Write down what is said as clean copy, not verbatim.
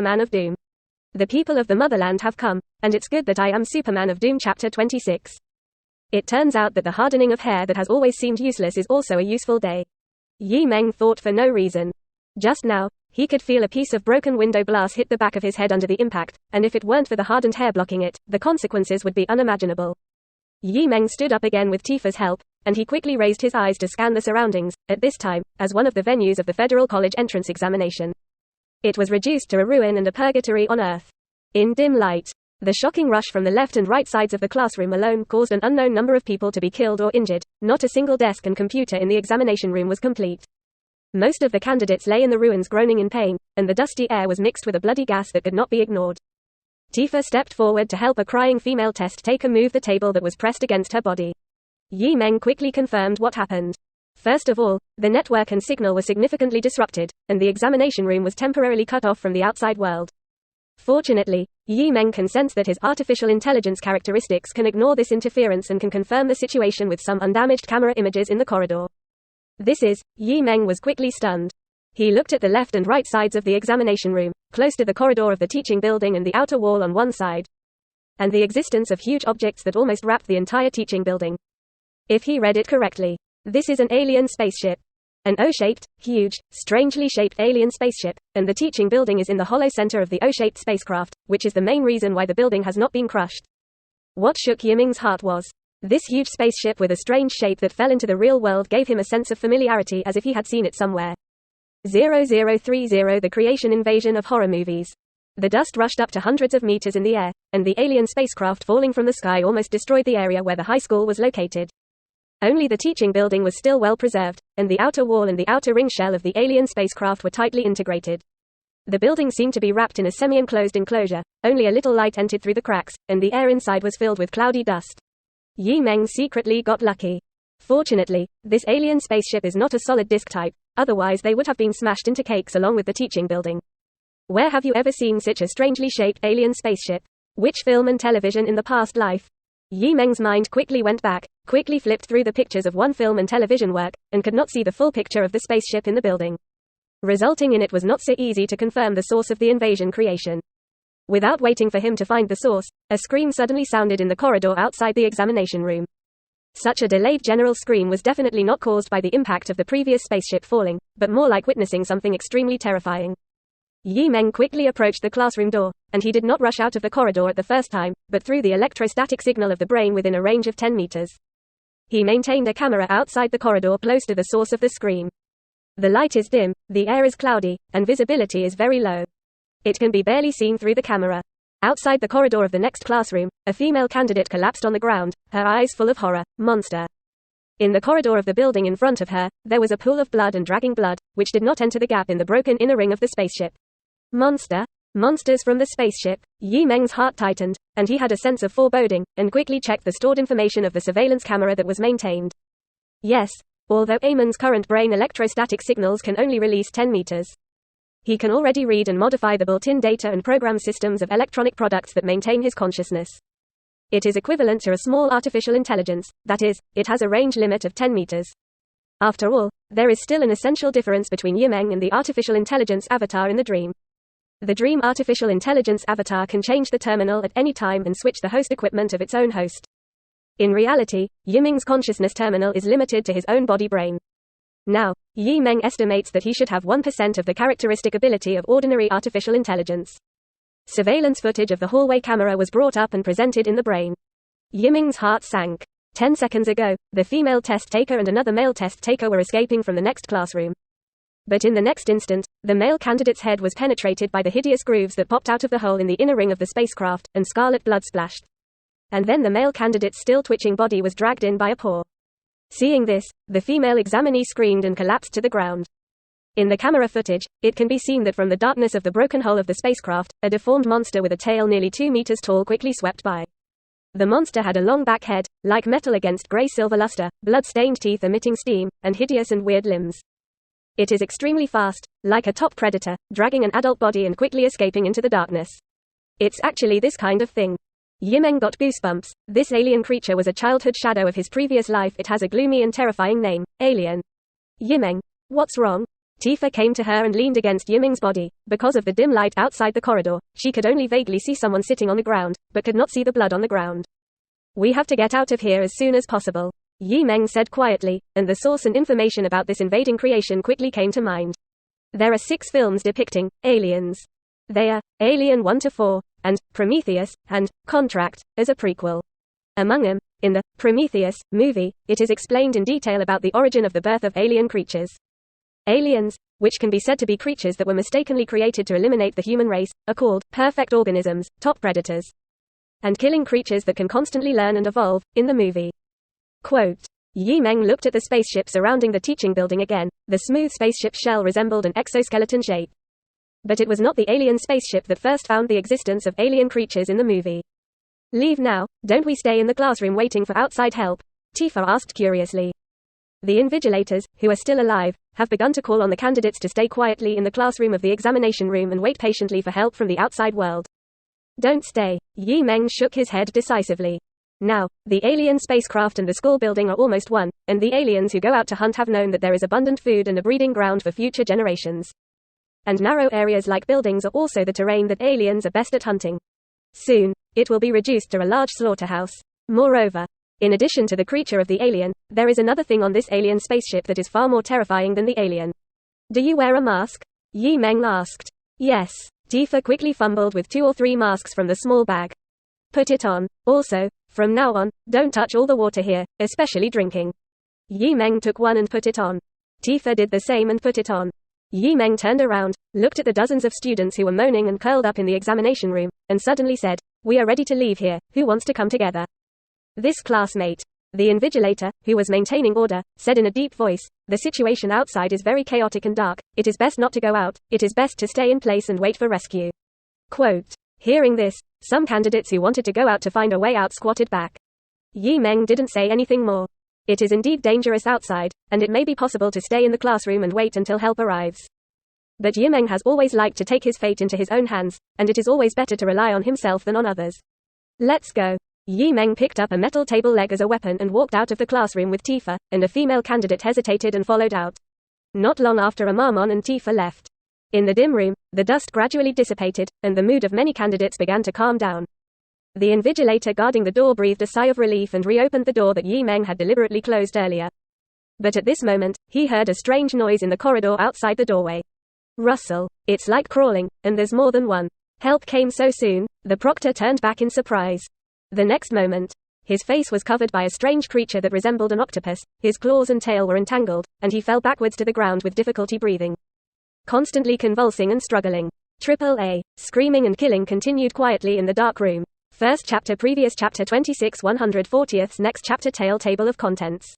Superman of Doom. The people of the Motherland have come, and it's good that I am Superman of Doom. Chapter 26. It turns out that the hardening of hair that has always seemed useless is also a useful day. Meng thought for no reason. Just now, he could feel a piece of broken window glass hit the back of his head under the impact, and if it weren't for the hardened hair blocking it, the consequences would be unimaginable. Meng stood up again with Tifa's help, and he quickly raised his eyes to scan the surroundings, at this time, as one of the venues of the Federal College entrance examination. It was reduced to a ruin and a purgatory on Earth. In dim light, the shocking rush from the left and right sides of the classroom alone caused an unknown number of people to be killed or injured. Not a single desk and computer in the examination room was complete. Most of the candidates lay in the ruins groaning in pain, and the dusty air was mixed with a bloody gas that could not be ignored. Tifa stepped forward to help a crying female test taker move the table that was pressed against her body. Meng quickly confirmed what happened. First of all, the network and signal were significantly disrupted, and the examination room was temporarily cut off from the outside world. Fortunately, Meng can sense that his artificial intelligence characteristics can ignore this interference and can confirm the situation with some undamaged camera images in the corridor. Meng was quickly stunned. He looked at the left and right sides of the examination room, close to the corridor of the teaching building and the outer wall on one side, and the existence of huge objects that almost wrapped the entire teaching building. If he read it correctly, this is an alien spaceship. An O-shaped, huge, strangely shaped alien spaceship, and the teaching building is in the hollow center of the O-shaped spacecraft, which is the main reason why the building has not been crushed. What shook Meng's heart was this huge spaceship with a strange shape that fell into the real world gave him a sense of familiarity as if he had seen it somewhere. 0030 The creation invasion of horror movies. The dust rushed up to hundreds of meters in the air, and the alien spacecraft falling from the sky almost destroyed the area where the high school was located. Only the teaching building was still well preserved, and the outer wall and the outer ring shell of the alien spacecraft were tightly integrated. The building seemed to be wrapped in a semi-enclosed enclosure, only a little light entered through the cracks, and the air inside was filled with cloudy dust. Meng secretly got lucky. Fortunately, this alien spaceship is not a solid disk type, otherwise they would have been smashed into cakes along with the teaching building. Where have you ever seen such a strangely shaped alien spaceship? Which film and television in the past life? Meng's mind quickly went back, quickly flipped through the pictures of one film and television work, and could not see the full picture of the spaceship in the building. Resulting in it was not so easy to confirm the source of the invasion creation. Without waiting for him to find the source, a scream suddenly sounded in the corridor outside the examination room. Such a delayed general scream was definitely not caused by the impact of the previous spaceship falling, but more like witnessing something extremely terrifying. Meng quickly approached the classroom door, and he did not rush out of the corridor at the first time, but through the electrostatic signal of the brain within a range of 10 meters. He maintained a camera outside the corridor close to the source of the scream. The light is dim, the air is cloudy, and visibility is very low. It can be barely seen through the camera. Outside the corridor of the next classroom, a female candidate collapsed on the ground, her eyes full of horror. Monster. In the corridor of the building in front of her, there was a pool of blood and dragging blood, which did not enter the gap in the broken inner ring of the spaceship. Monster? Monsters from the spaceship? Meng's heart tightened, and he had a sense of foreboding, and quickly checked the stored information of the surveillance camera that was maintained. Yes, although Eamon's current brain electrostatic signals can only release 10 meters. He can already read and modify the built-in data and program systems of electronic products that maintain his consciousness. It is equivalent to a small artificial intelligence, that is, it has a range limit of 10 meters. After all, there is still an essential difference between Meng and the artificial intelligence avatar in the dream. The dream artificial intelligence avatar can change the terminal at any time and switch the host equipment of its own host. In reality, Meng's consciousness terminal is limited to his own body brain. Now, Meng estimates that he should have 1% of the characteristic ability of ordinary artificial intelligence. Surveillance footage of the hallway camera was brought up and presented in the brain. Meng's heart sank. 10 seconds ago, the female test taker and another male test taker were escaping from the next classroom. But in the next instant, the male candidate's head was penetrated by the hideous grooves that popped out of the hole in the inner ring of the spacecraft, and scarlet blood splashed. And then the male candidate's still twitching body was dragged in by a paw. Seeing this, the female examinee screamed and collapsed to the ground. In the camera footage, it can be seen that from the darkness of the broken hull of the spacecraft, a deformed monster with a tail nearly 2 meters tall quickly swept by. The monster had a long back head, like metal against gray-silver luster, blood-stained teeth emitting steam, and hideous and weird limbs. It is extremely fast, like a top predator, dragging an adult body and quickly escaping into the darkness. It's actually this kind of thing. Meng got goosebumps. This alien creature was a childhood shadow of his previous life. It has a gloomy and terrifying name, Alien. Meng, what's wrong? Tifa came to her and leaned against Yiming's body. Because of the dim light outside the corridor, she could only vaguely see someone sitting on the ground, but could not see the blood on the ground. We have to get out of here as soon as possible, Meng said quietly, and the source and information about this invading creation quickly came to mind. There are 6 films depicting aliens. They are Alien 1-4, and Prometheus, and Contract, as a prequel. Among them, in the Prometheus movie, it is explained in detail about the origin of the birth of alien creatures. Aliens, which can be said to be creatures that were mistakenly created to eliminate the human race, are called perfect organisms, top predators, and killing creatures that can constantly learn and evolve, in the movie. Quote, Meng looked at the spaceship surrounding the teaching building again. The smooth spaceship shell resembled an exoskeleton shape. But it was not the alien spaceship that first found the existence of alien creatures in the movie. Leave now, don't we stay in the classroom waiting for outside help? Tifa asked curiously. The invigilators, who are still alive, have begun to call on the candidates to stay quietly in the classroom of the examination room and wait patiently for help from the outside world. Don't stay. Meng shook his head decisively. Now, the alien spacecraft and the school building are almost one, and the aliens who go out to hunt have known that there is abundant food and a breeding ground for future generations. And narrow areas like buildings are also the terrain that aliens are best at hunting. Soon, it will be reduced to a large slaughterhouse. Moreover, in addition to the creature of the alien, there is another thing on this alien spaceship that is far more terrifying than the alien. Do you wear a mask? Meng asked. Yes. Tifa quickly fumbled with 2 or 3 masks from the small bag. Put it on. Also, from now on, don't touch all the water here, especially drinking. Meng took one and put it on. Tifa did the same and put it on. Meng turned around, looked at the dozens of students who were moaning and curled up in the examination room, and suddenly said, "We are ready to leave here, who wants to come together?" This classmate, the invigilator, who was maintaining order, said in a deep voice, "The situation outside is very chaotic and dark. It is best not to go out. It is best to stay in place and wait for rescue." Quote. Hearing this, some candidates who wanted to go out to find a way out squatted back. Meng didn't say anything more. It is indeed dangerous outside, and it may be possible to stay in the classroom and wait until help arrives. But Meng has always liked to take his fate into his own hands, and it is always better to rely on himself than on others. Let's go. Meng picked up a metal table leg as a weapon and walked out of the classroom with Tifa, and a female candidate hesitated and followed out. Not long after Amamon and Tifa left. In the dim room, the dust gradually dissipated, and the mood of many candidates began to calm down. The invigilator guarding the door breathed a sigh of relief and reopened the door that Meng had deliberately closed earlier. But at this moment, he heard a strange noise in the corridor outside the doorway. Rustle. It's like crawling, and there's more than one. Help came so soon, the proctor turned back in surprise. The next moment, his face was covered by a strange creature that resembled an octopus, his claws and tail were entangled, and he fell backwards to the ground with difficulty breathing. Constantly convulsing and struggling. AAA. Screaming and killing continued quietly in the dark room. First chapter previous chapter 26 140th next chapter tale table of contents.